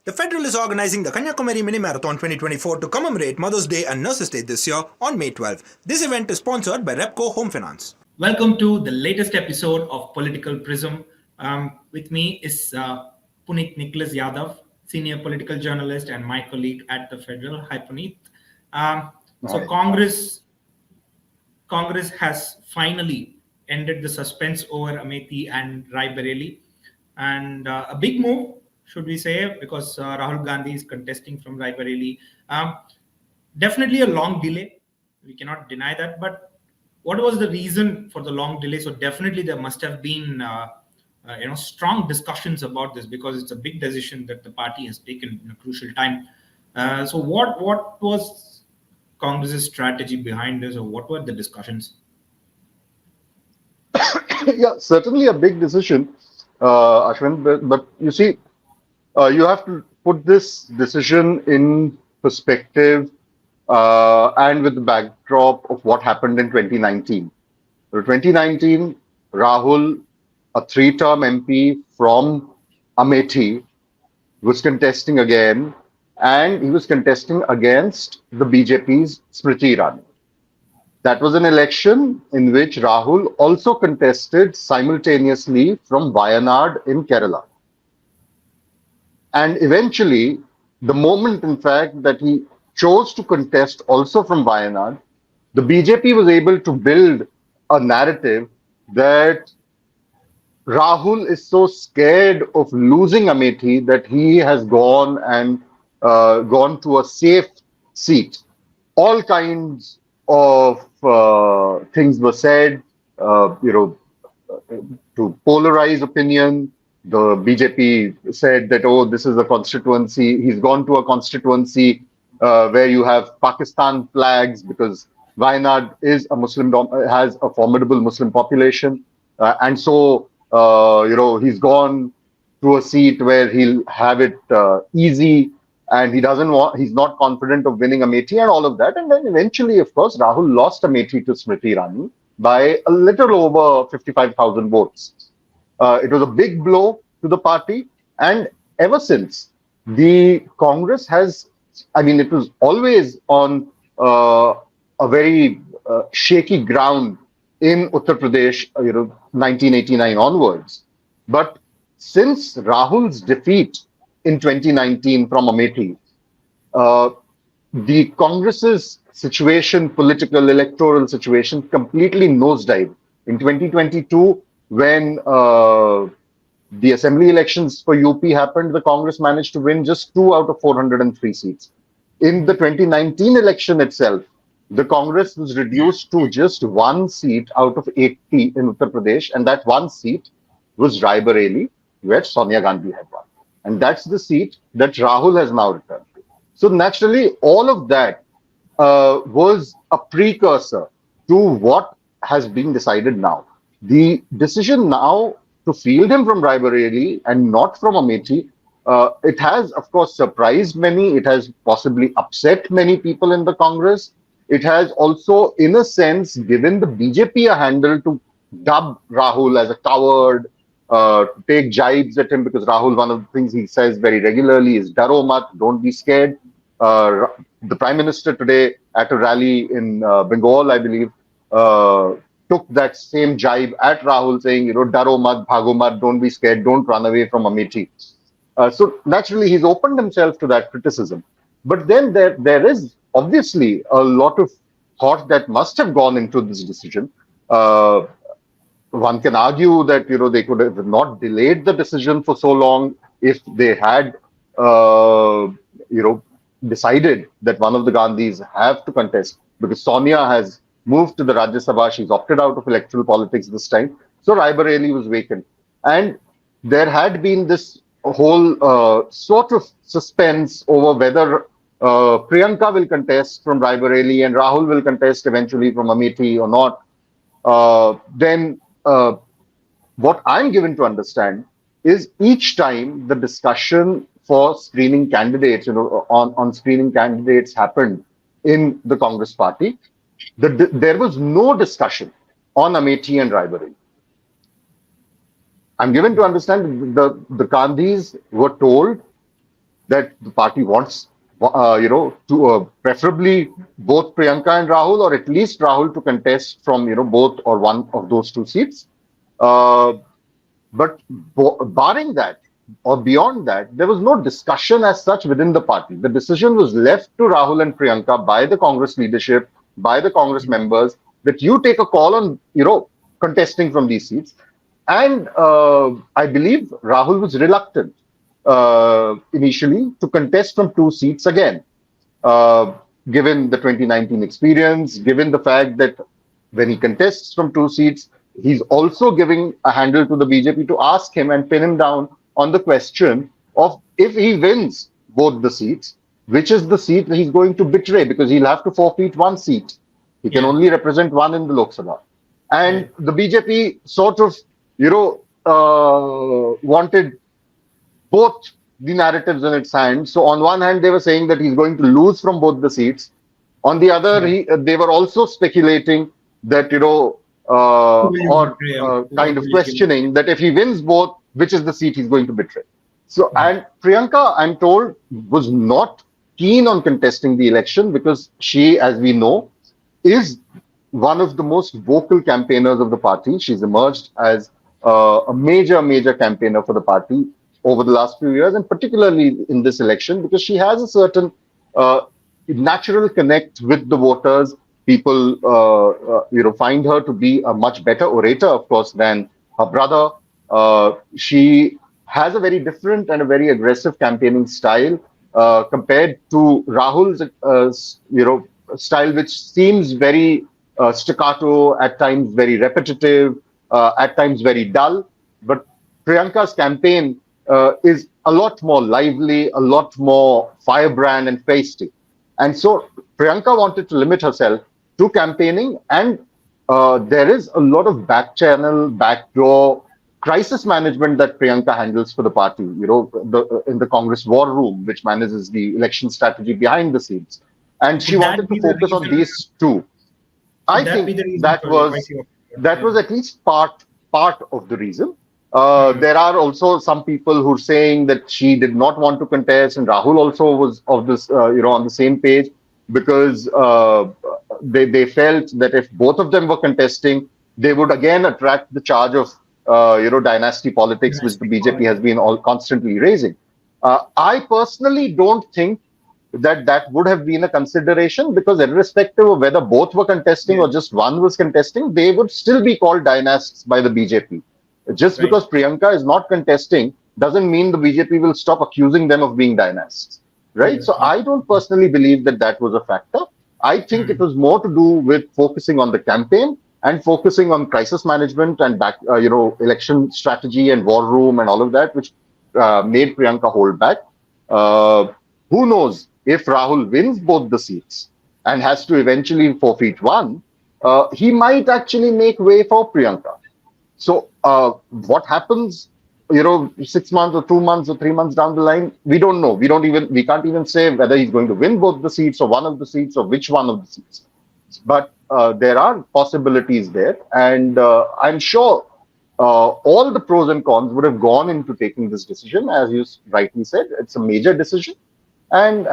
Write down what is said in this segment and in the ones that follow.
The Federal is organizing the Kanyakumari Mini Marathon 2024 to commemorate Mother's Day and Nurses Day this year on May 12. This event is sponsored by Repco Home Finance. Welcome to the latest episode of Political Prism. With me is Puneet Nicholas Yadav, senior political journalist and my colleague at the Federal. Hi, Puneet. Congress has finally ended the suspense over Amethi and Raebareli, and a big move, should we say, because Rahul Gandhi is contesting from Raebareli. Definitely a long delay. We cannot deny that. But what was the reason for the long delay? So definitely there must have been strong discussions about this, because it's a big decision that the party has taken in a crucial time. So what was Congress's strategy behind this, or what were the discussions? Yeah, certainly a big decision, Aswin. But you see, you have to put this decision in perspective and with the backdrop of what happened in 2019. So 2019, Rahul, a three-term MP from Amethi, was contesting again, and he was contesting against the BJP's Smriti Irani. That was an election in which Rahul also contested simultaneously from Wayanad in Kerala. And eventually, the moment, in fact, that he chose to contest also from Wayanad, the BJP was able to build a narrative that Rahul is so scared of losing Amethi that he has gone to a safe seat. All kinds of things were said, to polarize opinion. The BJP said that, oh, this is a constituency. He's gone to a constituency where you have Pakistan flags, because Wayanad is has a formidable Muslim population, and so he's gone to a seat where he'll have it easy, and he's not confident of winning Amethi and all of that. And then eventually, of course, Rahul lost Amethi to Smriti Irani by a little over 55,000 votes. It was a big blow to the party, and ever since, the Congress has, it was always on a very shaky ground in Uttar Pradesh, 1989 onwards. But since Rahul's defeat in 2019 from Amethi, the Congress's situation, political, electoral situation, completely nosedived. In 2022, when the assembly elections for UP happened, the Congress managed to win just 2 out of 403 seats. In the 2019 election itself, the Congress was reduced to just 1 seat out of 80 in Uttar Pradesh, and that 1 seat was Raebareli, where Sonia Gandhi had won. And that's the seat that Rahul has now returned to. So naturally, all of that was a precursor to what has been decided now. The decision now to field him from Raebareli and not from Amethi, it has, of course, surprised many. It has possibly upset many people in the Congress. It has also, in a sense, given the BJP a handle to dub Rahul as a coward, to take jibes at him, because Rahul, one of the things he says very regularly is "Daro mat, don't be scared." The Prime Minister today at a rally in Bengal, I believe, took that same jibe at Rahul, saying, "Daro mat, bhago mat, don't be scared, don't run away from Amethi." So naturally, he's opened himself to that criticism. But then there is obviously a lot of thought that must have gone into this decision. One can argue that they could have not delayed the decision for so long if they had decided that one of the Gandhis have to contest, because Sonia has moved to the Rajya Sabha. She's opted out of electoral politics this time. So Raebareli was vacant. And there had been this whole sort of suspense over whether Priyanka will contest from Raebareli and Rahul will contest eventually from Amethi or not. Then what I'm given to understand is each time the discussion for screening candidates, on screening candidates happened in the Congress party, there was no discussion on Amethi and Raebareli. I'm given to understand the Gandhis were told that the party wants, to preferably both Priyanka and Rahul, or at least Rahul to contest from, both or one of those two seats. Uh, but barring that, or beyond that, there was no discussion as such within the party. The decision was left to Rahul and Priyanka by the Congress leadership, by the Congress members, that you take a call on, contesting from these seats. And I believe Rahul was reluctant initially to contest from two seats again, uh, given the 2019 experience, given the fact that when he contests from two seats, he's also giving a handle to the BJP to ask him and pin him down on the question of, if he wins both the seats, which is the seat that he's going to betray, because he'll have to forfeit one seat. He can Yeah. only represent one in the Lok Sabha. And Right. the BJP sort of, wanted both the narratives in its hand. So on one hand, they were saying that he's going to lose from both the seats. On the other, Yeah. they were also speculating that, Who will you or betray? kind What of will you give? questioning that if he wins both, which is the seat he's going to betray. So, Yeah. and Priyanka, I'm told, was not keen on contesting the election because she, as we know, is one of the most vocal campaigners of the party. She's emerged as a major campaigner for the party over the last few years, and particularly in this election, because she has a certain uh, natural connect with the voters. People, find her to be a much better orator, of course, than her brother. She has a very different and a very aggressive campaigning style compared to Rahul's, style, which seems very staccato, at times very repetitive, at times very dull. But Priyanka's campaign is a lot more lively, a lot more firebrand and feisty. And so Priyanka wanted to limit herself to campaigning, and there is a lot of back channel, backdoor crisis management that Priyanka handles for the party. In the Congress war room, which manages the election strategy behind the scenes, and she Could that wanted to be the focus on reason? these two. I Could that be think the reason? that Sorry, quite was your that yeah. was at least part of the reason. Hmm. There are also some people who are saying that she did not want to contest, and Rahul also was of this, on the same page, because they felt that if both of them were contesting, they would again attract the charge of dynasty politics, which the Domestic BJP has politics. been all constantly raising. I personally don't think that would have been a consideration, because irrespective of whether both were contesting Yeah. or just one was contesting, they would still be called dynasts by the BJP. Just Right. because Priyanka is not contesting doesn't mean the BJP will stop accusing them of being dynasts, right? So Obviously. I don't personally believe that was a factor. I think it Hmm. was more to do with focusing on the campaign and focusing on crisis management and election strategy and war room and all of that, which made Priyanka hold back. Uh, who knows if Rahul wins both the seats and has to eventually forfeit one, he might actually make way for Priyanka. So, what happens, 6 months or 2 months or 3 months down the line, we don't know. We can't even say whether he's going to win both the seats or one of the seats or which one of the seats. But there are possibilities there, and I'm sure all the pros and cons would have gone into taking this decision. As you rightly said, it's a major decision, and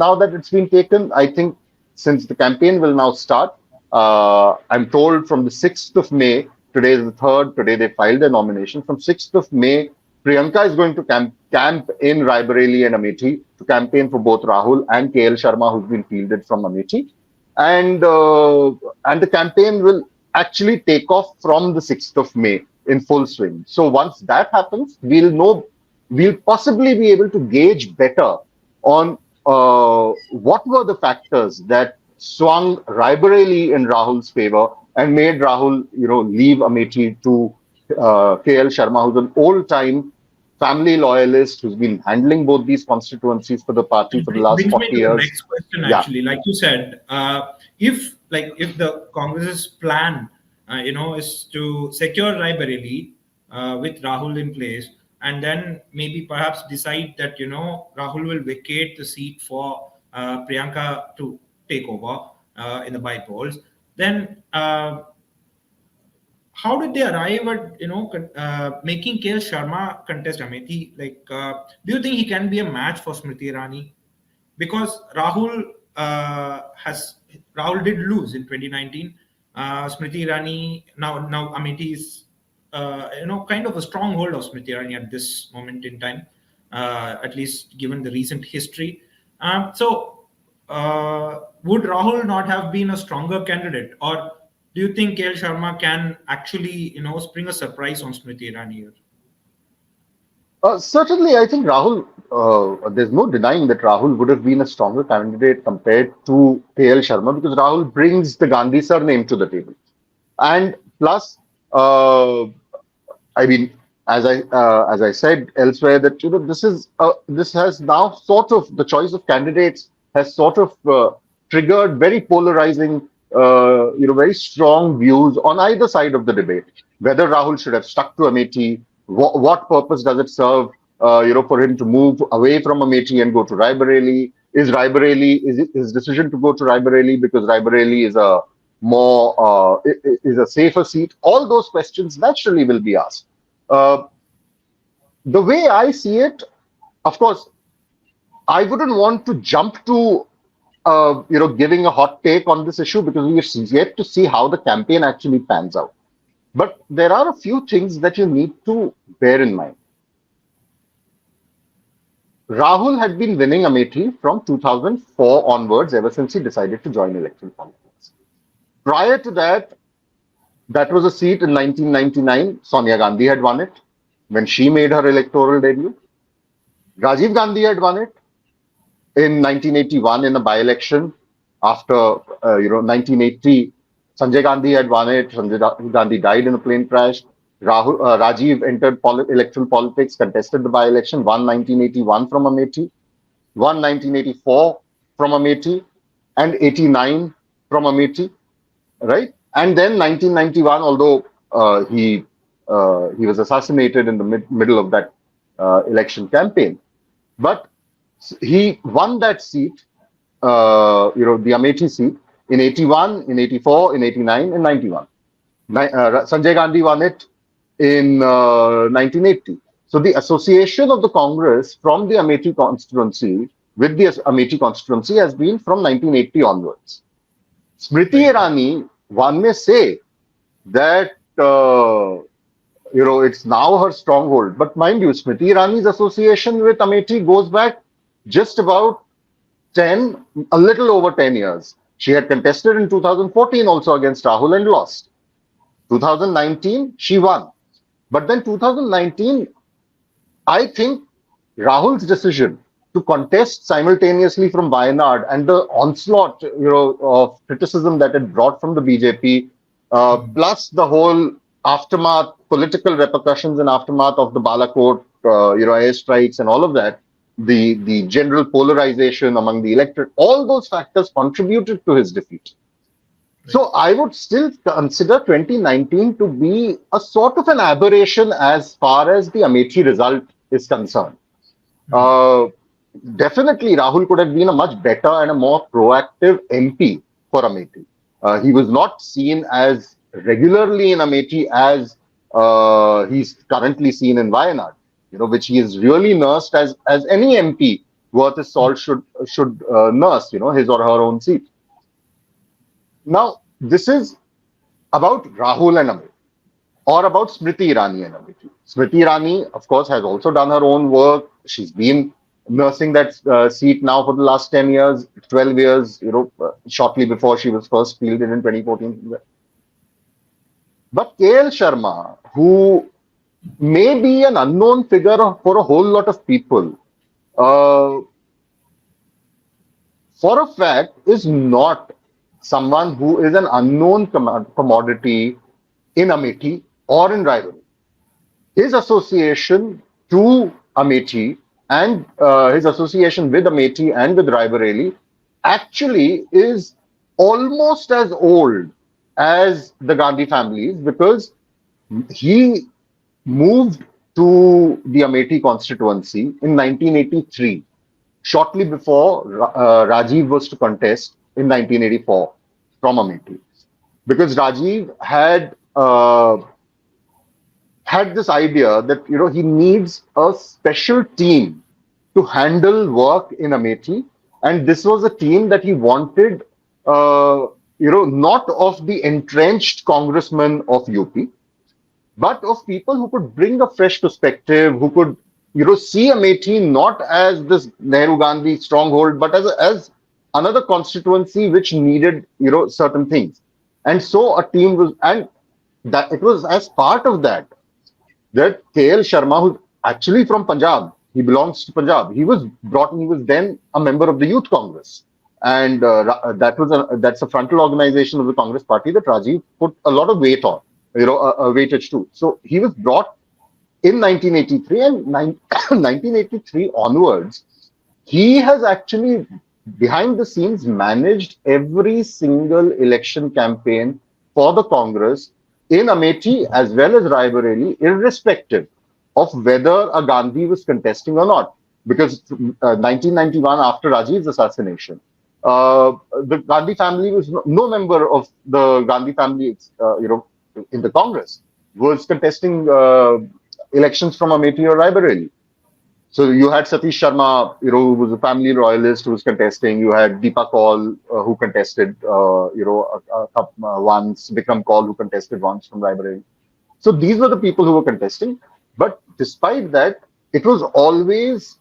now that it's been taken, I think since the campaign will now start, I'm told from the 6th of May, today is the 3rd, today they filed a nomination. From 6th of May, Priyanka is going to camp in Raebareli and Amethi to campaign for both Rahul and KL Sharma, who's been fielded from Amethi. And the campaign will actually take off from the 6th of May in full swing. So once that happens, we'll possibly be able to gauge better on what were the factors that swung Raebareli in Rahul's favor and made Rahul, leave Amethi to KL Sharma, who's an old-time family loyalist who's been handling both these constituencies for the party It for the last brings me 40 to the years. next question. Yeah. Actually, like you said, if the Congress's plan, is to secure Raebareli with Rahul in place, and then maybe perhaps decide that Rahul will vacate the seat for Priyanka to take over in the by polls, then how did they arrive at making KL Sharma contest Amethi? Do you think he can be a match for Smriti Irani? Because Rahul did lose in 2019. Smriti Irani now Amethi is kind of a stronghold of Smriti Irani at this moment in time, at least given the recent history. Would Rahul not have been a stronger candidate, or do you think KL Sharma can actually spring a surprise on Smriti Irani here? Certainly, I think Rahul, there's no denying that Rahul would have been a stronger candidate compared to KL Sharma because Rahul brings the Gandhi surname to the table. And plus, I mean, as I said elsewhere, that this has now sort of the choice of candidates has sort of triggered very polarizing, very strong views on either side of the debate. Whether Rahul should have stuck to Amethi, what purpose does it serve, for him to move away from Amethi and go to Raebareli? Is his decision to go to Raebareli because Raebareli is a more is a safer seat? All those questions naturally will be asked. The way I see it, of course, I wouldn't want to jump to giving a hot take on this issue because we have yet to see how the campaign actually pans out. But there are a few things that you need to bear in mind. Rahul had been winning Amethi from 2004 onwards, ever since he decided to join electoral politics. Prior to that, that was a seat in 1999. Sonia Gandhi had won it when she made her electoral debut. Rajiv Gandhi had won it in 1981 in a by-election. After 1980, Sanjay Gandhi had won it. Sanjay Gandhi died in a plane crash. Rajiv entered electoral politics, contested the by-election, won 1981 from Amethi, won 1984 from Amethi, and 89 from Amethi, right? And then 1991, although he was assassinated in the middle of that election campaign, but he won that seat, the Amethi seat, in 81, in 84, in 89, and 91. Sanjay Gandhi won it in 1980. So the association of the Congress from the Amethi constituency with the Amethi constituency has been from 1980 onwards. Smriti Irani, one may say that it's now her stronghold, but mind you, Smriti Irani's association with Amethi goes back just about a little over 10 years. She had contested in 2014 also against Rahul and lost. 2019, she won. But then 2019, I think Rahul's decision to contest simultaneously from Wayanad and the onslaught, of criticism that it brought from the BJP, plus the whole aftermath, political repercussions and aftermath of the Balakot, airstrikes and all of that, the general polarization among the electorate, all those factors contributed to his defeat. So I would still consider 2019 to be a sort of an aberration as far as the Amethi result is concerned. Definitely, Rahul could have been a much better and a more proactive MP for Amethi. He was not seen as regularly in Amethi as he's currently seen in Wayanad, which he is really nursed as any MP worth his salt should nurse, his or her own seat. Now, this is about Rahul and Amethi, or about Smriti Irani and Amethi. Smriti Irani, of course, has also done her own work. She's been nursing that seat now for the last 10 years, 12 years, shortly before she was first fielded in 2014. But KL Sharma, who may be an unknown figure for a whole lot of people, for a fact, is not someone who is an unknown commodity in Amethi or in Raebareli. His association to Amethi and his association with Amethi and with Raebareli actually is almost as old as the Gandhi families, because he moved to the Amethi constituency in 1983, shortly before Rajiv was to contest in 1984 from Amethi. Because Rajiv had uh, had this idea that he needs a special team to handle work in Amethi, and this was a team that he wanted, not of the entrenched congressmen of UP, but of people who could bring a fresh perspective, who could, see Amethi not as this Nehru Gandhi stronghold, but as another constituency which needed, certain things. And so a team was, and that it was as part of that KL Sharma, who's actually from Punjab, he belongs to Punjab. He was brought in, he was then a member of the Youth Congress. And that's a frontal organization of the Congress party that Rajiv put a lot of weight on, weightage to. So he was brought in 1983, and 1983 onwards, he has actually, behind the scenes, managed every single election campaign for the Congress in Amethi as well as Raebareli, irrespective of whether a Gandhi was contesting or not. Because 1991, after Rajiv's assassination, the Gandhi family was no member of the Gandhi family, in the Congress, was contesting elections from Amethi or Raebareli. So you had Satish Sharma, who was a family royalist who was contesting. You had Deepa Kaul, who contested, once. Vikram Kaul, who contested once from Raebareli. So these were the people who were contesting. But despite that, it was always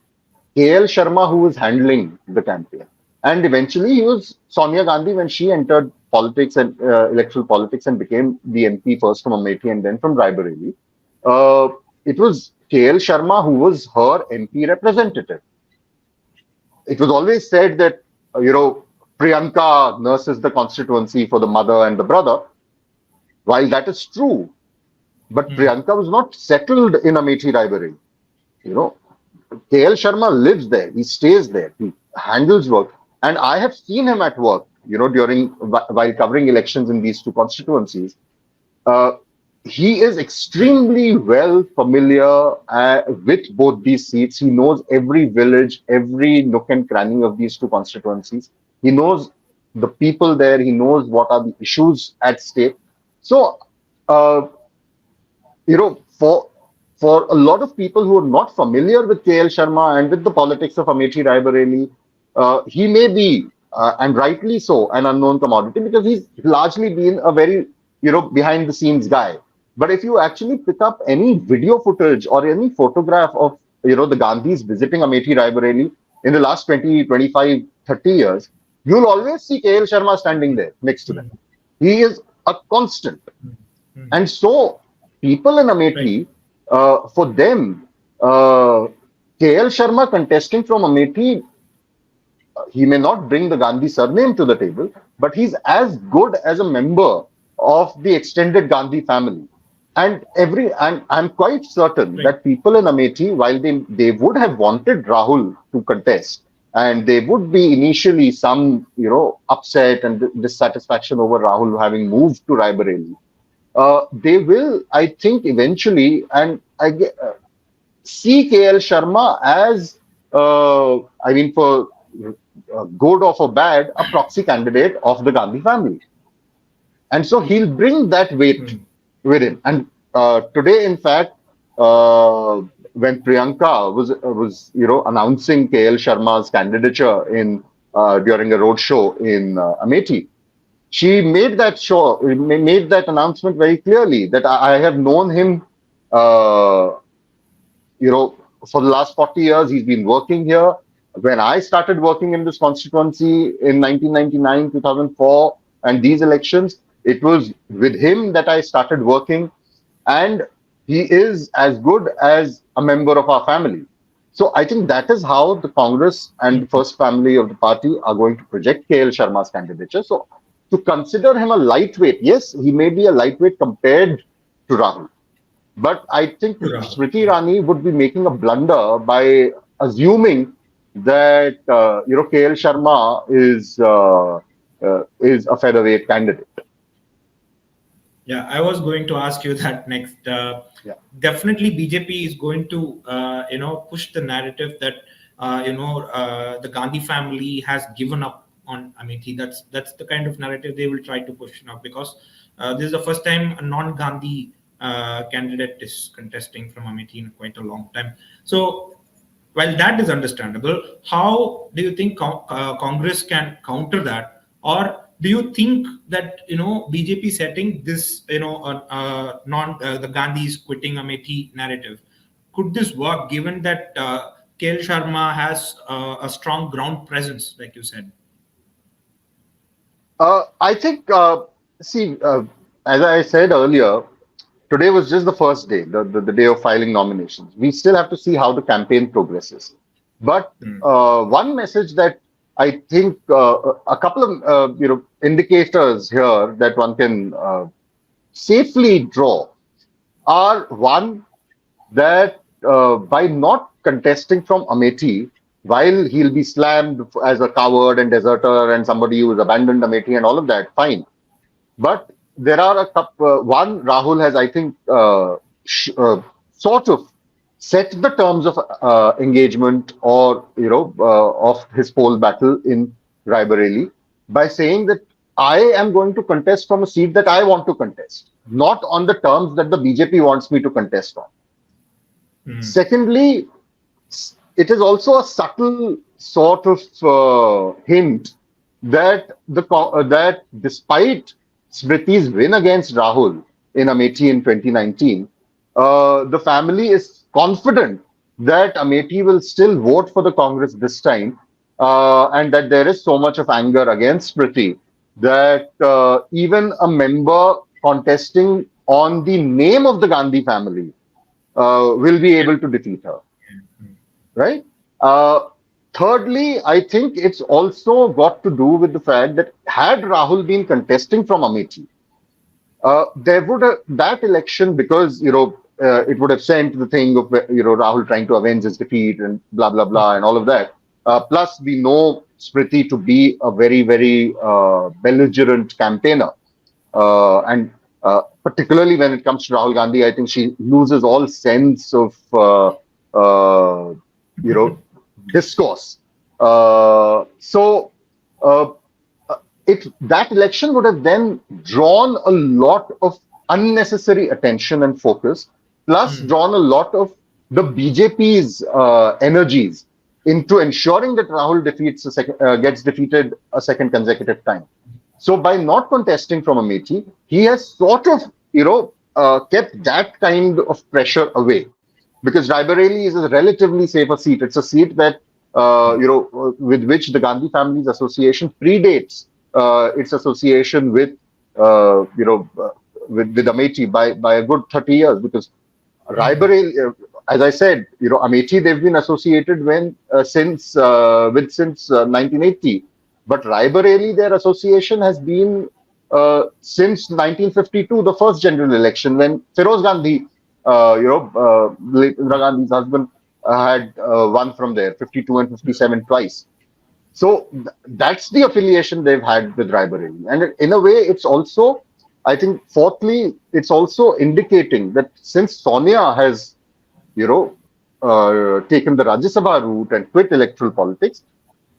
KL Sharma who was handling the campaign. And eventually, he was Sonia Gandhi when she entered politics and electoral politics and became the MP first from Amethi and then from Raebareli. It was KL Sharma who was her MP representative. It was always said that, Priyanka nurses the constituency for the mother and the brother. While that is true, but Priyanka was not settled in Amethi Raebareli. KL Sharma lives there. He stays there. He handles work. And I have seen him at work, while covering elections in these two constituencies. He is extremely well familiar with both these seats. He knows every village, every nook and cranny of these two constituencies. He knows the people there. He knows what are the issues at stake. So, for a lot of people who are not familiar with KL Sharma and with the politics of Amethi Raebareli, he may be, and rightly so, an unknown commodity because he's largely been a very, behind the scenes guy. But if you actually pick up any video footage or any photograph of, the Gandhis visiting Amethi Raebareli in the last 20, 25, 30 years, you'll always see KL Sharma standing there next to them. He is a constant. And so people in Amethi, for them, KL Sharma contesting from Amethi, he may not bring the Gandhi surname to the table, but he's as good as a member of the extended Gandhi family. And I'm quite certain that people in Amethi, while they would have wanted Rahul to contest, and there would be initially some, upset and dissatisfaction over Rahul having moved to Raebareli, they will, I think, eventually, and see KL Sharma as, for good or for bad, a proxy candidate of the Gandhi family. And so he'll bring that weight with him. And today, in fact, when Priyanka was announcing KL Sharma's candidature during a roadshow in Amethi, she made that announcement very clearly that I have known him, for the last 40 years. He's been working here. When I started working in this constituency in 1999, 2004, and these elections, it was with him that I started working, and he is as good as a member of our family. So I think that is how the Congress and the first family of the party are going to project KL Sharma's candidature. So to consider him a lightweight, yes, he may be a lightweight compared to Rahul. But I think Smriti Irani would be making a blunder by assuming that KL Sharma is a featherweight candidate. Yeah, I was going to ask you that next. Definitely, BJP is going to push the narrative that the Gandhi family has given up on Amethi. That's the kind of narrative they will try to push now, because This is the first time a non-Gandhi candidate is contesting from Amethi in quite a long time. So, while that is understandable, how do you think Congress can counter that, or do you think that BJP setting this non the Gandhis quitting Amethi narrative, could this work given that KL Sharma has a strong ground presence, like you said? I think, see, as I said earlier, today was just the first day, the day of filing nominations. We still have to see how the campaign progresses. But one message that I think a couple of indicators here that one can safely draw are one that by not contesting from Amethi, while he'll be slammed as a coward and deserter and somebody who has abandoned Amethi and all of that, fine. But there are a couple. One, Rahul has, I think, sort of set the terms of engagement or of his poll battle in Raebareli by saying that I am going to contest from a seat that I want to contest, not on the terms that the BJP wants me to contest on. Secondly, it is also a subtle sort of hint that that despite Smriti's win against Rahul in Amethi in 2019, the family is confident that Amethi will still vote for the Congress this time, and that there is so much of anger against Smriti that even a member contesting on the name of the Gandhi family will be able to defeat her. Right? Thirdly, I think it's also got to do with the fact that had Rahul been contesting from Amethi, there would have, that election, because it would have sent the thing of Rahul trying to avenge his defeat and blah blah blah and all of that. Plus, we know Smriti to be a very very belligerent campaigner, and particularly when it comes to Rahul Gandhi, I think she loses all sense of discourse. So that election would have then drawn a lot of unnecessary attention and focus, plus drawn a lot of the BJP's energies into ensuring that Rahul gets defeated a second consecutive time. So by not contesting from Amethi, he has sort of kept that kind of pressure away. Because Raebareli is a relatively safer seat. It's a seat that, with which the Gandhi family's association predates its association with Amethi by a good 30 years. Because Raebareli, as I said, Amethi they've been associated since 1980, but Raebareli their association has been since 1952, the first general election when Feroz Gandhi. Indira Gandhi's husband had won from there, 52 and 57 twice. So that's the affiliation they've had with Raebareli. And in a way, it's also, I think, fourthly, it's also indicating that since Sonia has, taken the Rajya Sabha route and quit electoral politics,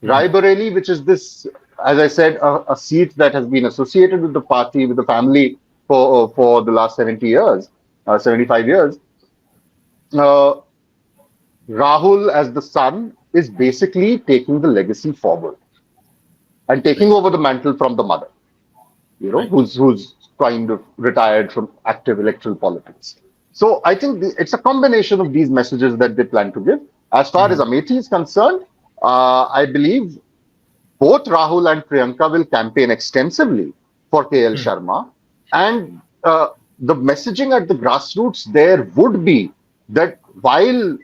Raebareli, which is this, as I said, a seat that has been associated with the party, with the family for the last 75 years, Rahul as the son is basically taking the legacy forward and taking over the mantle from the mother, who's kind of retired from active electoral politics. So I think it's a combination of these messages that they plan to give. As far as Amethi is concerned, I believe both Rahul and Priyanka will campaign extensively for KL Sharma, and the messaging at the grassroots there would be that while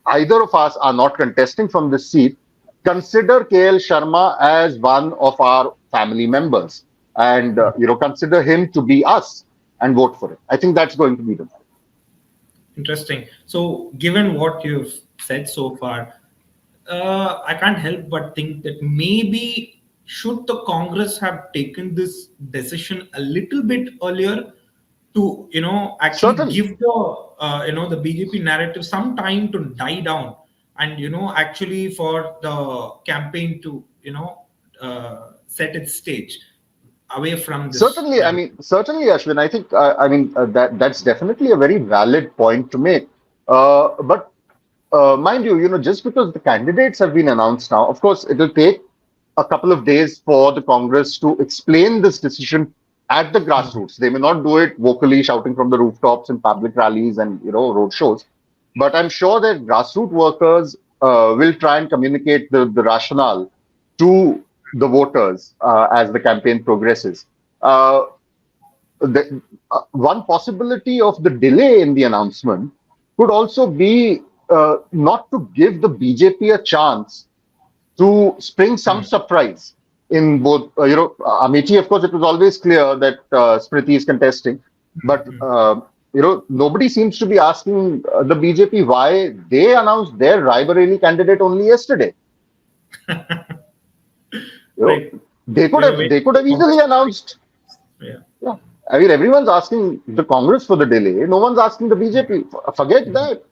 either of us are not contesting from this seat, consider KL Sharma as one of our family members, and consider him to be us and vote for it. I think that's going to be the. Interesting. So, given what you've said so far, I can't help but think that maybe should the Congress have taken this decision a little bit earlier to actually Certainly. give the BJP narrative some time to die down, and actually for the campaign to set its stage. away from this? Certainly, Ashwin. I think, that's definitely a very valid point to make. But mind you, just because the candidates have been announced now, of course, it will take a couple of days for the Congress to explain this decision at the grassroots. They may not do it vocally, shouting from the rooftops in public rallies and road shows, but I'm sure that grassroots workers will try and communicate the rationale to the voters as the campaign progresses. Uh, one possibility of the delay in the announcement could also be not to give the BJP a chance to spring some surprise in both. Amethi, of course, it was always clear that Smriti is contesting, but nobody seems to be asking the BJP why they announced their Raebareli candidate only yesterday. Right. They could have easily announced. Yeah. I mean, everyone's asking the Congress for the delay. No one's asking the BJP. Forget that.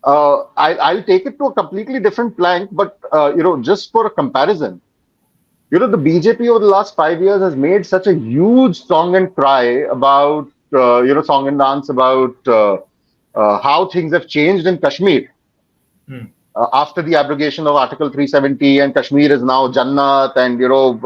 I'll take it to a completely different plank, but just for a comparison, the BJP over the last 5 years has made such a huge song and cry about, song and dance about how things have changed in Kashmir. After the abrogation of Article 370, and Kashmir is now Jannat, and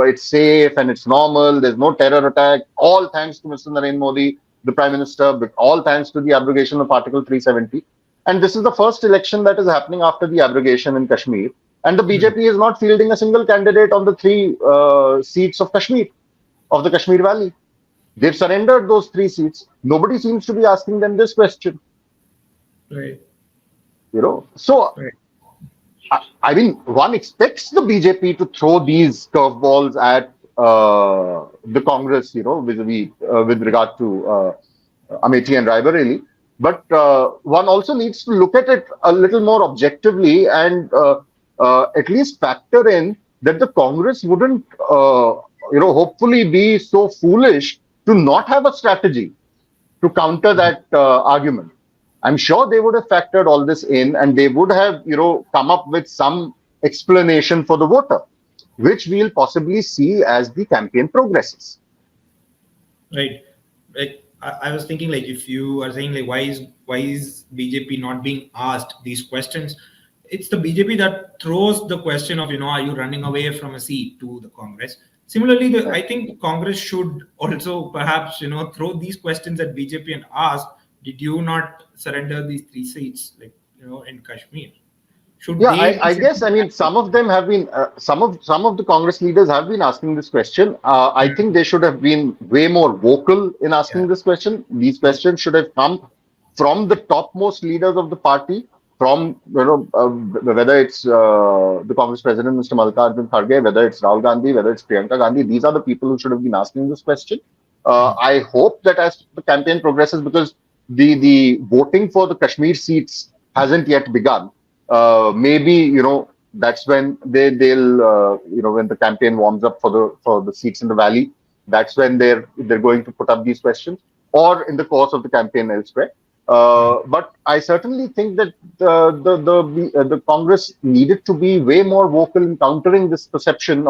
it's safe and it's normal. There's no terror attack. All thanks to Mr. Narendra Modi, the Prime Minister, but all thanks to the abrogation of Article 370. And this is the first election that is happening after the abrogation in Kashmir. And the BJP is not fielding a single candidate on the 3 seats of Kashmir, of the Kashmir Valley. They've surrendered those 3 seats. Nobody seems to be asking them this question. Right. So. Right. I mean, one expects the BJP to throw these curveballs at the Congress, vis-a-vis, with regard to Amethi and Raebareli. But one also needs to look at it a little more objectively and at least factor in that the Congress wouldn't, hopefully be so foolish to not have a strategy to counter that argument. I'm sure they would have factored all this in, and they would have, come up with some explanation for the voter, which we'll possibly see as the campaign progresses. Right. Like I was thinking, like, if you are saying, like, why is BJP not being asked these questions? It's the BJP that throws the question of, are you running away from a seat to the Congress? Similarly, I think Congress should also perhaps, throw these questions at BJP and ask, did you not surrender these 3 seats, like, in Kashmir? I guess, some of them have been, some of the Congress leaders have been asking this question. I think they should have been way more vocal in asking this question. These questions should have come from the topmost leaders of the party, from, whether it's the Congress president, Mr. Mallikarjun Kharge, whether it's Rahul Gandhi, whether it's Priyanka Gandhi. These are the people who should have been asking this question. I hope that as the campaign progresses, because the voting for the Kashmir seats hasn't yet begun. Maybe that's when they'll when the campaign warms up for the seats in the valley, that's when they're going to put up these questions, or in the course of the campaign elsewhere. But I certainly think that the Congress needed to be way more vocal in countering this perception,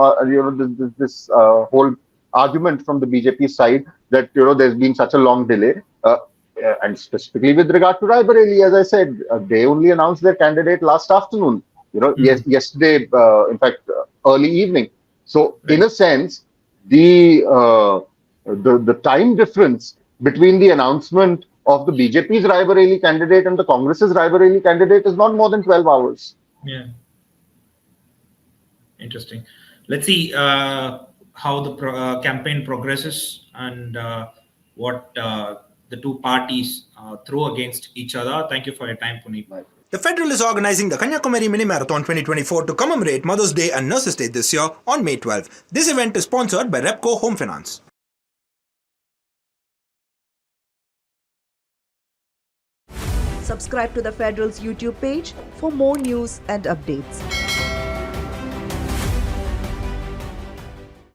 this whole argument from the BJP side that there's been such a long delay. And specifically with regard to Raebareli, as I said, they only announced their candidate last afternoon. Yesterday, in fact, early evening. So, in a sense, the time difference between the announcement of the BJP's Raebareli candidate and the Congress's Raebareli candidate is not more than 12 hours. Yeah. Interesting. Let's see how the campaign progresses and what the 2 parties throw against each other. Thank you for your time, Puneet. The Federal is organizing the Kanyakumari Mini Marathon 2024 to commemorate Mother's Day and Nurses Day this year on May 12. This event is sponsored by Repco Home Finance. Subscribe to the Federal's YouTube page for more news and updates.